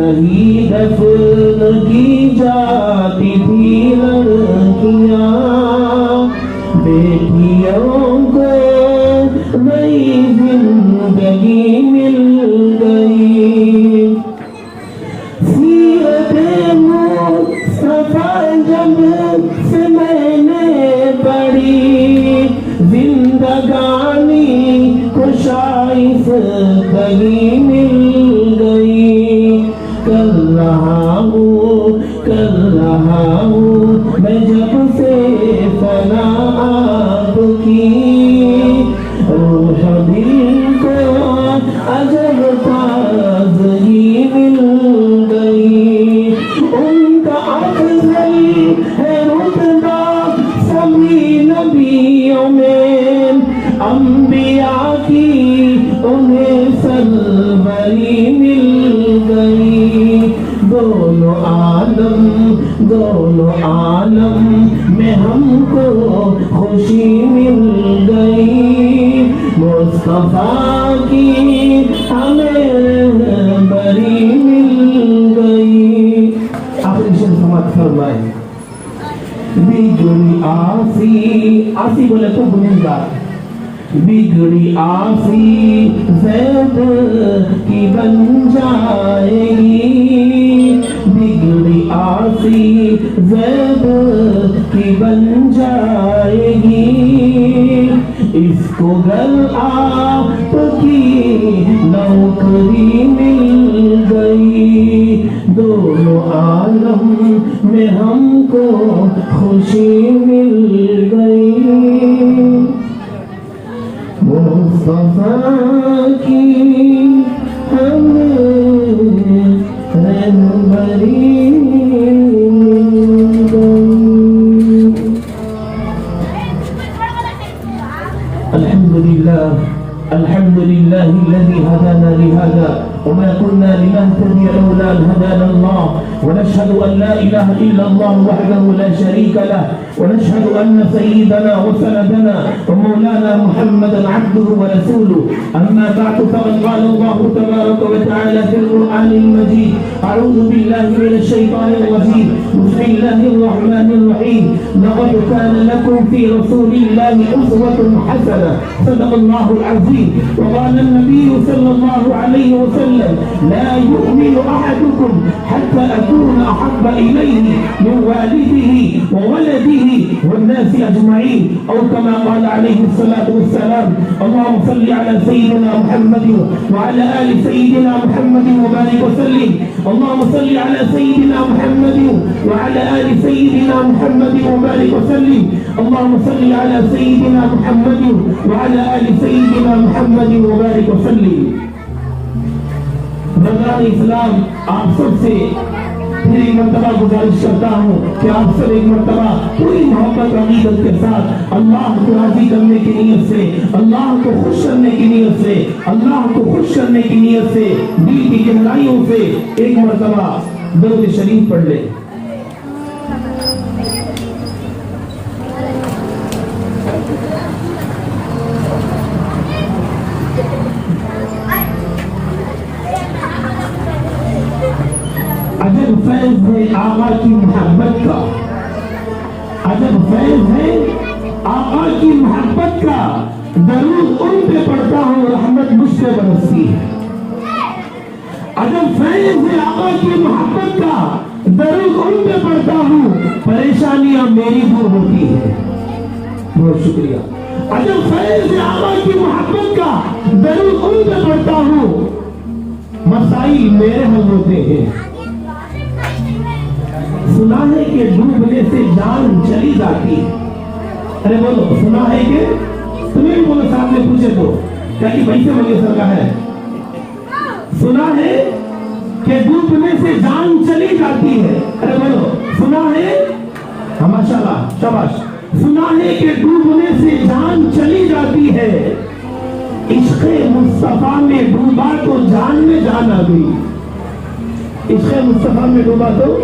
نہیں دفن کی جاتی تھی لڑکیاں، بیٹیوں کو نئی زندگی مل گئی۔ سیرت مصطفیٰ جب سے میں نے پڑھی، زندگانی کو شائستگی مل گئی۔ کر رہا ہوں میں جب سے فنا آپ کی، روح دل کو عجب تازگی مل گئی۔ ان کا افضل ہے رتبہ سبھی نبیوں میں، انبیاء کی انہیں سربری مل گئی۔ دونوں عالم میں ہم کو خوشی مل گئی، مصطفیٰ کی ہمیں رہبری مل گئی۔ آخری شعر سماعت فرمائیں۔ بگڑی آسی بولے تو گنہگار، بگڑی آسی زید کی بن جائے گی، بگڑی آسی زید کی بن جائے گی، اس کو گر آپ کی نوکری مل گئی، دونوں عالم میں ہم کو خوشی مل گئی، مصطفیٰ کی ہمیں رہبری مل گئی۔ الحمد للہ الذي هدانا لهذا وما كنا لنهتدي لولا أن هدانا الله، ونشهد أن لا إله إلا الله وحده لا شريك له، ونشهد أن سيدنا وسندنا ومولانا محمدا عبده ورسوله، أما بعد فقد قال الله تبارك وتعالى في القرآن المجيد: أعوذ بالله من الشيطان الرجيم، بسم الله الرحمن الرحيم، لقد كان لكم في رسول الله أسوة حسنة، صدق الله العظيم. وقال النبي صلى الله عليه وسلم: لا يؤمن أحدكم حتى أكون أحب إليه من والده وولده والناس أجمعين، أو كما قال عليه الصلاة والسلام. اللهم صل على سيدنا محمد وعلى آل سيدنا محمد وبارك وسلم. اللهم صل على سيدنا محمد وعلى آل سيدنا محمد وبارك وسلم. اللهم صل على سيدنا محمد وعلى آل سيدنا محمد وبارك وسلم. برادران اسلام، آپ سب سے پھر ایک مرتبہ گزارش کرتا ہوں کہ آپ سب ایک مرتبہ پوری محبت عقیدت کے ساتھ اللہ کو راضی کرنے کی نیت سے، اللہ کو خوش کرنے کی نیت سے، اللہ کو خوش کرنے کی نیت سے، دل کی گہرائیوں سے ایک مرتبہ درود شریف پڑھ لیں۔ عجب فیض ہے آقا کی محبت کا، عجب فیض ہے آقا کی محبت کا، درود ان پہ پڑھتا ہوں رحمت مجھ سے برستی ہے۔ عجب فیض ہے آقا کی محبت کا، درود ان پہ پڑھتا ہوں پریشانیاں میری دور ہوتی ہے۔ بہت شکریہ۔ عجب فیض ہے آقا کی محبت کا، درود ان پہ پڑھتا ہوں مسائل میرے حل ہوتے ہیں۔ سنا ہے کہ ڈوبنے سے جان چلی جاتی ہے، ارے بولو سنا ہے کہ، تمہیں بھی بولو صاحب نے پوچھے تو کیا کہ بھائی سے مجھے سر کا ہے، سنا ہے کہ ڈوبنے سے جان چلی جاتی ہے، ارے بولو سنا ہے، ماشاءاللہ شاباش، سنا ہے کہ ڈوبنے سے جان چلی جاتی ہے، عشق مصطفیٰ میں ڈوبا تو جان میں جان آ گئی، عشق مصطفیٰ میں ڈوبا تو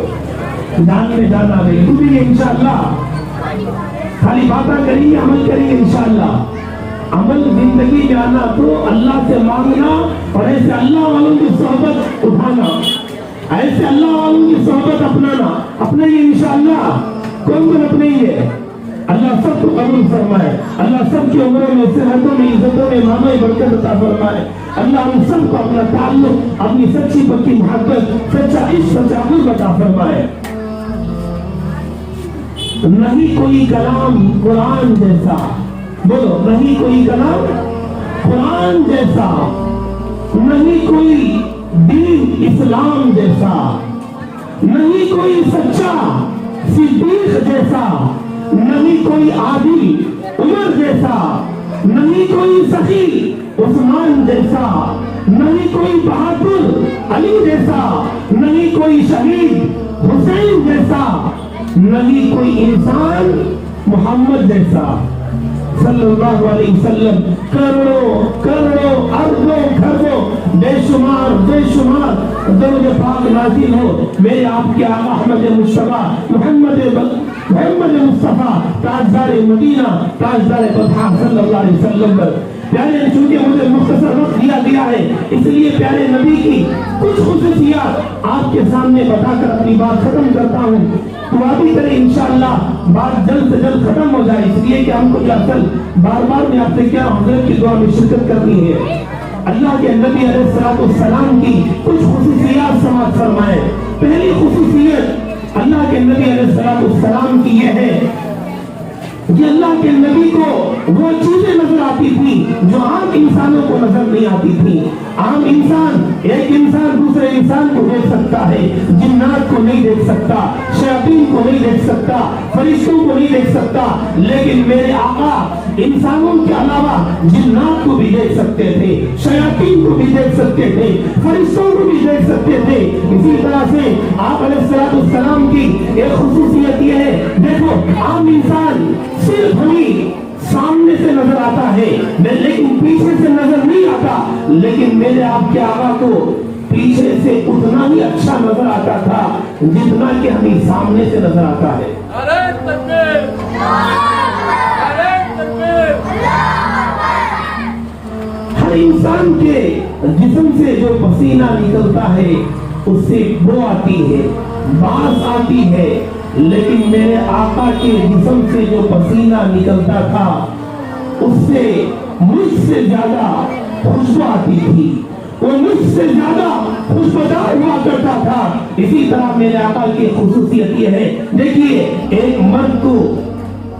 جان میں جان آ گئی۔ ڈوبیں گے انشاءاللہ، خالی باتیں کریں گے، عمل کریں گے انشاءاللہ۔ عمل زندگی میں آنا تو اللہ سے مانگنا اور ایسے اللہ والوں کی صحبت اٹھانا، ایسے اللہ والوں کی صحبت اپنانا، اپنائیے انشاءاللہ۔ کون اپنائیے؟ اللہ سب کو قبول فرمائے، اللہ سب کی عمروں میں، صحتوں میں، عزتوں میں، مانوی برکت عطا فرمائے۔ اللہ ہم سب کو اپنا تعلق، اپنی سچی پکی محبت، سچا عشق، سچا قرب عطا فرمائے۔ نہیں کوئی کلام قرآن جیسا، بولو نہیں کوئی کلام قرآن جیسا، نہیں کوئی دین اسلام جیسا، نہیں کوئی سچا صدیق جیسا، نہیں کوئی عادل عمر جیسا، نہیں کوئی سخی عثمان جیسا، نہیں کوئی بہادر علی جیسا، نہیں کوئی شہید حسین جیسا، نہیں کوئی انسان محمد جیسا صلی اللہ علیہ وسلم۔ کروڑوں کروڑوں اربوں کھربوں بے شمار درود پاک نازل ہو میرے آپ کے آقا احمد مصطفیٰ محمد مصطفیٰ تاجدار مدینہ، تاجدار بطحہ صلی اللہ علیہ وسلم پر۔ پیارے، چونکہ مجھے مختصر وقت دیا گیا ہے، اس لیے پیارے نبی کی کچھ خصوصیات آپ کے سامنے بتا کر اپنی بات ختم کرتا ہوں۔ دعا کریں انشاءاللہ بات جلد سے جلد ختم ہو جائے، اس لیے کہ ہم کو جو اصل بار بار میں آپ سے کیا حضرت کی دعا میں شرکت کرنی ہے۔ اللہ کے نبی علیہ السلام کی کچھ خصوصیات سماعت فرمائے۔ پہلی خصوصیت اللہ کے نبی علیہ السلام کی یہ ہے کہ اللہ کے نبی کو وہ چیزیں نظر آتی تھی جو عام انسانوں کو نظر نہیں آتی تھی۔ عام انسان، ایک انسان دوسرے انسان کو دیکھ سکتا ہے، جنات کو نہیں دیکھ سکتا، شیاطین کو نہیں دیکھ سکتا، فرشتوں کو نہیں دیکھ سکتا، لیکن میرے آقا انسانوں کے علاوہ جنات کو بھی دیکھ سکتے تھے، شیاطین کو بھی دیکھ سکتے تھے، فرشتوں کو بھی دیکھ سکتے تھے۔ اسی طرح سے آپ علیہ السلام کی ایک خصوصیت یہ ہے، دیکھو عام انسان صرف ہمیں سامنے سے نظر آتا ہے لیکن پیچھے سے نظر نہیں آتا، لیکن میرے آپ کے آقا کو پیچھے سے اتنا ہی اچھا نظر آتا تھا جتنا کہ ہمیں سامنے سے نظر آتا ہے۔ نعرہ تکبیر! نعرہ تکبیر! ہر انسان کے جسم سے جو پسینہ نکلتا ہے اس سے بو آتی ہے، باس آتی ہے، لیکن میرے آقا کے جسم سے جو پسینہ نکلتا تھا اس سے مجھ سے زیادہ خوشبو آتی تھی، وہ مجھ سے زیادہ خوشبودار ہوا کرتا تھا۔ اسی طرح میرے آقا کی خصوصیت یہ ہے، دیکھیے ایک مرد کو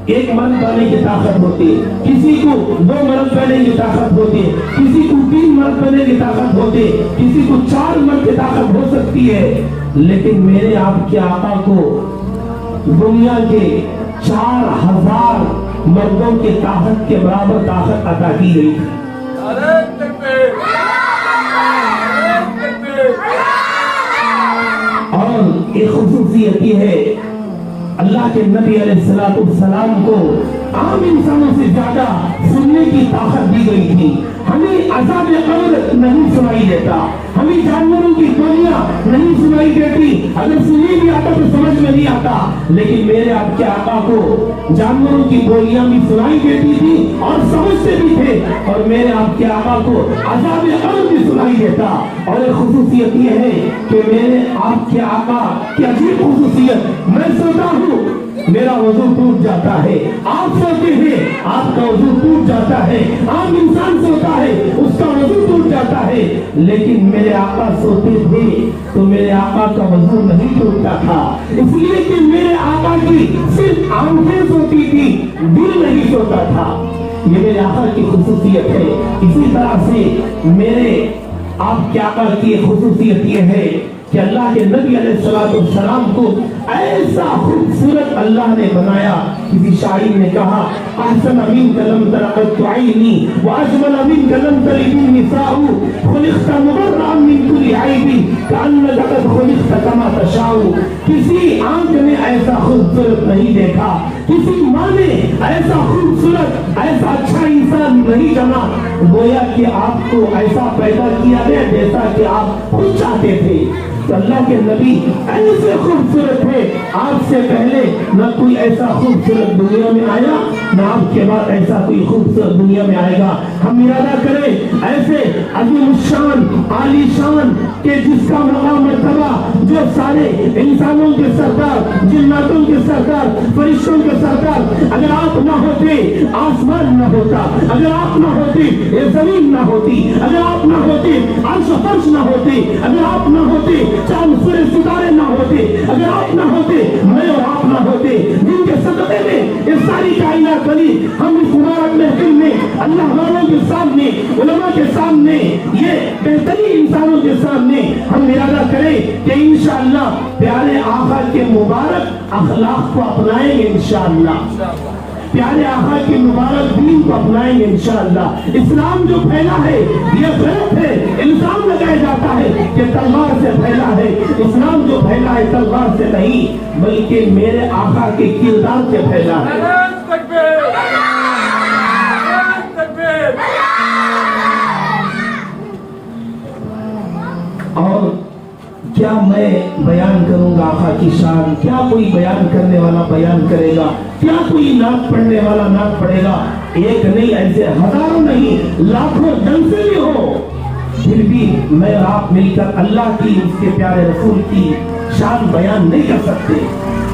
ایک مرد بننے کی طاقت ہوتی ہے، کسی کو 2 مرد بننے کی طاقت ہوتی ہے، کسی کو 3 مرد بننے کی طاقت ہوتی ہے، کسی کو 4 مرد کی طاقت ہو سکتی ہے، لیکن میرے آپ کے آقا کو دنیا کے 4000 مردوں کی طاقت کے برابر طاقت عطا کی گئی تھی۔ اور ایک خصوصیت یہ ہے، اللہ کے نبی علیہ السلام کو عام انسانوں سے زیادہ سننے کی طاقت دی گئی تھی۔ ہمیں عذاب قبر نہیں سنائی دیتا، ہمیں جانوروں کی بولیاں نہیں سنائی دیتی، اگر سنی بھی آتا تو سمجھ میں نہیں آتا، لیکن میرے آپ کے آقا کو جانوروں کی بولیاں بھی سنائی دیتی تھی اور سمجھتے بھی تھے، اور میرے آپ کے آقا کو عذاب قبر بھی سنائی دیتا۔ اور ایک خصوصیت یہ ہے کہ میرے آپ کے آقا کی عجیب خصوصیت، میں سوتا ہوں میرا وضو ٹوٹ جاتا ہے، آپ سوتے ہیں آپ کا وضو ٹوٹ جاتا ہے، عام انسان سوتا ہے اس کا وضو ٹوٹ جاتا ہے، لیکن میرے آقا سوتے تھے تو میرے آقا کا وضو نہیں ٹوٹتا تھا، اس لیے کہ میرے آقا کی صرف آنکھیں سوتی تھی، دل نہیں سوتا تھا۔ یہ میرے آقا کی خصوصیت ہے۔ اسی طرح سے میرے آپ کے آقا کی خصوصیت یہ ہے کہ اللہ کے نبی علیہ السلام کو ایسا خوبصورت اللہ نے بنایا، کسی شاعر نے کہا احسن منک لم تر قط عینی واجمل منک لم تلد النساء خلقت مبرئا من کل عیب کانک قد خلقت کما تشاء۔ کسی آنکھ نے ایسا خوبصورت نہیں دیکھا، کسی ماں نے ایسا خوبصورت ایسا اچھا انسان نہیں جنا، گویا کہ آپ کو ایسا پیدا کیا گیا جیسا کہ آپ خود چاہتے تھے۔ تو اللہ کے نبی ایسے خوبصورت ہے، آپ سے پہلے نہ کوئی ایسا خوبصورت دنیا میں آیا، نہ آپ کے بعد ایسا کوئی خوبصورت دنیا میں آئے گا۔ ہم ارادہ کریں ایسے عظیم الشان عالی شان کہ جس کا مقام مرتبہ جو سارے انسانوں کے سردار، جناتوں کے سردار، فرشتوں کے سردار، اگر آپ نہ ہوتے آسمان نہ ہوتا، اگر آپ نہ ہوتے یہ زمین نہ ہوتی، اگر آپ نہ ہوتے عرش و فرش نہ ہوتے، اگر آپ نہ ہوتے چاند سورج ستارے نہ ہوتے، اگر آپ نہ ہوتے میں اور آپ نہ ہوتے، جن کے صدقے میں یہ ساری کائنات بنی، ہم اس مبارک محفل میں اللہ والوں کے سامنے، علماء کے سامنے، یہ بہترین انسانوں کے سامنے ہم ارادہ کریں کہ انشاءاللہ پیارے آقا کے مبارک اخلاق کو اپنائیں گے، انشاءاللہ پیارے آقا کے مبارک دین کو اپنائیں گے انشاءاللہ۔ اسلام جو پھیلا ہے یہ غلط ہے، الزام لگایا جاتا ہے کہ تلوار سے پھیلا ہے، اسلام جو پھیلا ہے تلوار سے نہیں بلکہ میرے آقا کے کردار سے پھیلا ہے۔ اور کیا میں بیان کروں گا آقا کی شان؟ کیا کوئی بیان کرنے والا بیان کرے گا؟ کیا کوئی نعت پڑھنے والا نعت پڑھے گا؟ ایک نہیں، ایسے ہزاروں نہیں، لاکھوں جن سے بھی ہو، پھر بھی میں آپ مل کر اللہ کی، اس کے پیارے رسول کی شان بیان نہیں کر سکتے۔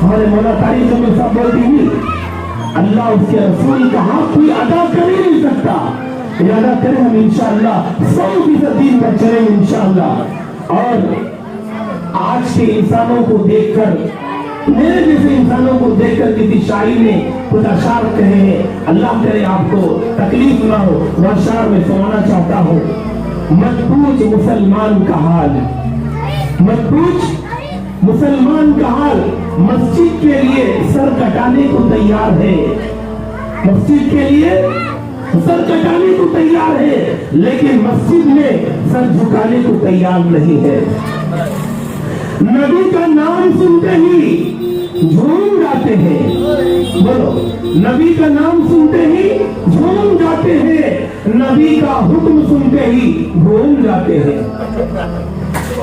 ہمارے مولا تاریخ میں سب بولتی ہوئی اللہ اس کے رسول کا حق کوئی ادا کر ہی نہیں سکتا۔ ارادہ کریں ہم انشاءاللہ 100% دین پر چلیں گے انشاءاللہ۔ اور آج کے انسانوں کو دیکھ کر، میرے جیسے انسانوں کو دیکھ کر کسی شاعر نے کچھ اشعار کہے ہیں، اللہ کرے آپ کو تکلیف نہ ہو، وہ اشعار میں سنانا چاہتا ہوں۔ مت پوچھ مسلمان کا حال، مت پوچھ مسلمان کا حال، مسجد کے لیے سر کٹانے کو تیار ہے، مسجد کے لیے سر کٹانے کو تیار ہے، لیکن مسجد میں سر جھکانے کو تیار نہیں ہے۔ نبی کا نام سنتے ہی جھوم جاتے ہیں، بولو نبی کا نام سنتے ہی جھوم جاتے ہیں، نبی کا حکم سنتے ہی بھول جاتے ہیں۔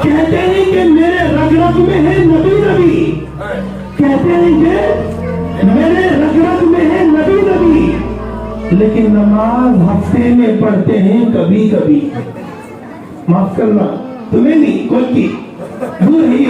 کہتے ہیں کہ میرے رگ رگ میں ہے نبی نبی، کہتے ہیں کہ میرے رگ رگ میں ہے نبی نبی، لیکن نماز ہفتے میں پڑھتے ہیں کبھی کبھی۔ معاف کرنا تمہیں نہیں، کوئی کی دور ہی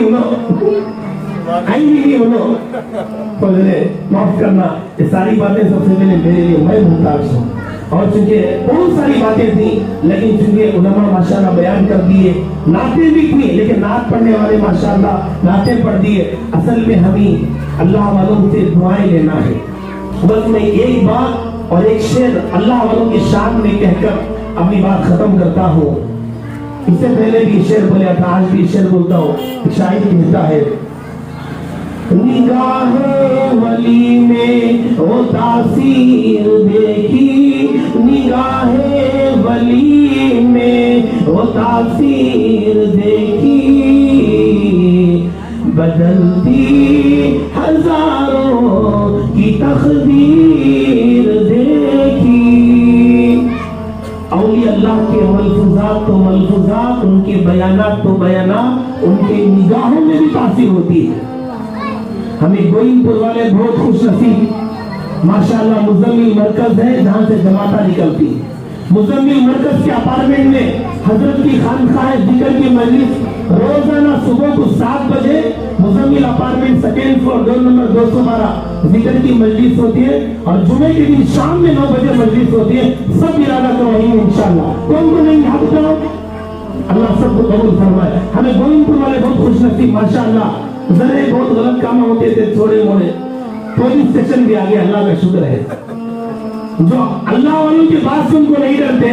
معاف کرنا، یہ ساری باتیں سب سے پہلے میرے لیے میں محتاج ہوں، اور چونکہ بہت ساری باتیں تھیں لیکن چونکہ علماء ماشاءاللہ بیان کر دیے، نعتیں بھی تھیں لیکن نعت پڑھنے والے ماشاءاللہ نعتیں پڑھ دیے۔ اصل میں ہمیں اللہ والوں سے دعائیں لینا ہے۔ بس میں ایک بات اور ایک شعر اللہ والوں کی شان میں کہہ کر اپنی بات ختم کرتا ہوں۔ اس سے پہلے بھی شعر بولیا تھا، آج بھی شعر بولتا ہوں۔ شاعر کہتا ہے نگاہ ولی میں وہ تاثیر دیکھی، نگاہ ولی میں وہ تاثیر دیکھی، بدلتی ہزاروں کی تقدیر دیکھی۔ اولیاء اللہ کے ملفوظات تو ملفوظات، ان کے بیانات تو بیانات، ان کے نگاہوں میں بھی تاثیر ہوتی ہے۔ ہمیں گوئن پور والے بہت خوش نصیب، ماشاءاللہ مزمل مرکز ہے جہاں سے جماعتیں نکلتی۔ مزمل مرکز کے اپارٹمنٹ میں حضرت کی خانقاہ ذکر کی مجلس روزانہ صبح کو 7 بجے مزمل اپارٹمنٹ سیکنڈ فلور ڈور نمبر 212 ذکر کی مجلس ہوتی ہے، اور جمعے کے دن شام میں 9 بجے مجلس ہوتی ہے۔ سب ارادہ کرو وہیں انشاءاللہ، کون کو نہیں ہاتھ اٹھاؤ، اللہ سب کو قبول فرمائے۔ ہمیں گوئن پور والے بہت خوش نصیب ماشاءاللہ، ذرے بہت غلط کام ہوتے تھے تھوڑے موڑے، پولیس اسٹیشن بھی آگے، اللہ کا شکر ہے۔ جو اللہ والوں کی بات سن کو نہیں ڈرتے،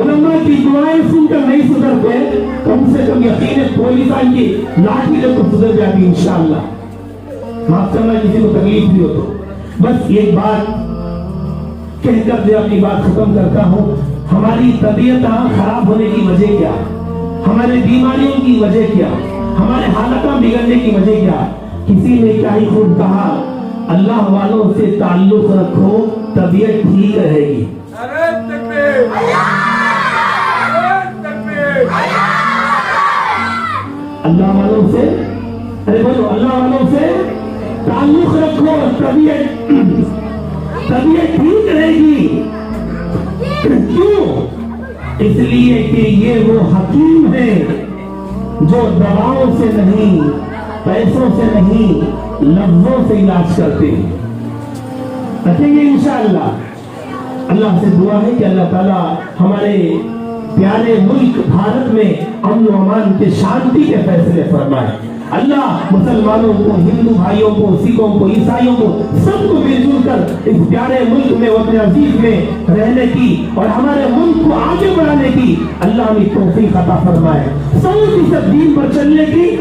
علماء کی دعائیں سن کر نہیں سدھرتے، کم سے کم یقین ہے پولیسان کی لاٹھی لے کر سدھر جاتی انشاءاللہ۔ معاف کرنا کسی کو تکلیف بھی ہو تو۔ بس ایک بات کہہ کر جو اپنی بات ختم کرتا ہوں، ہماری طبیعت خراب ہونے کی وجہ کیا، ہمارے بیماریوں کی وجہ کیا، ہمارے حالتیں بگڑنے کی وجہ کیا؟ کسی نے کیا ہی خود کہا اللہ والوں سے تعلق رکھو طبیعت ٹھیک رہے گی۔ اللہ والوں سے، ارے بولو اللہ والوں سے تعلق رکھو طبیعت ٹھیک رہے گی۔ کیوں؟ اس لیے کہ یہ وہ حکیم ہے جو دواؤں سے نہیں، پیسوں سے نہیں، لفظوں سے علاج کرتے ہیں۔ رکھیں گے انشاءاللہ۔ اللہ سے دعا ہے کہ اللہ تعالیٰ ہمارے پیارے ملک بھارت میں امن و امان کے شانتی کے فیصلے فرمائے۔ اللہ مسلمانوں کو، ہندو بھائیوں کو، سکھوں کو، عیسائیوں کو، سب کو مل جل کر اس پیارے ملک میں وطن عزیز میں رہنے کی اور ہمارے ملک کو آگے بڑھانے کی اللہ ہمیں توفیق عطا فرمائے۔ 100% دین پر چلنے کی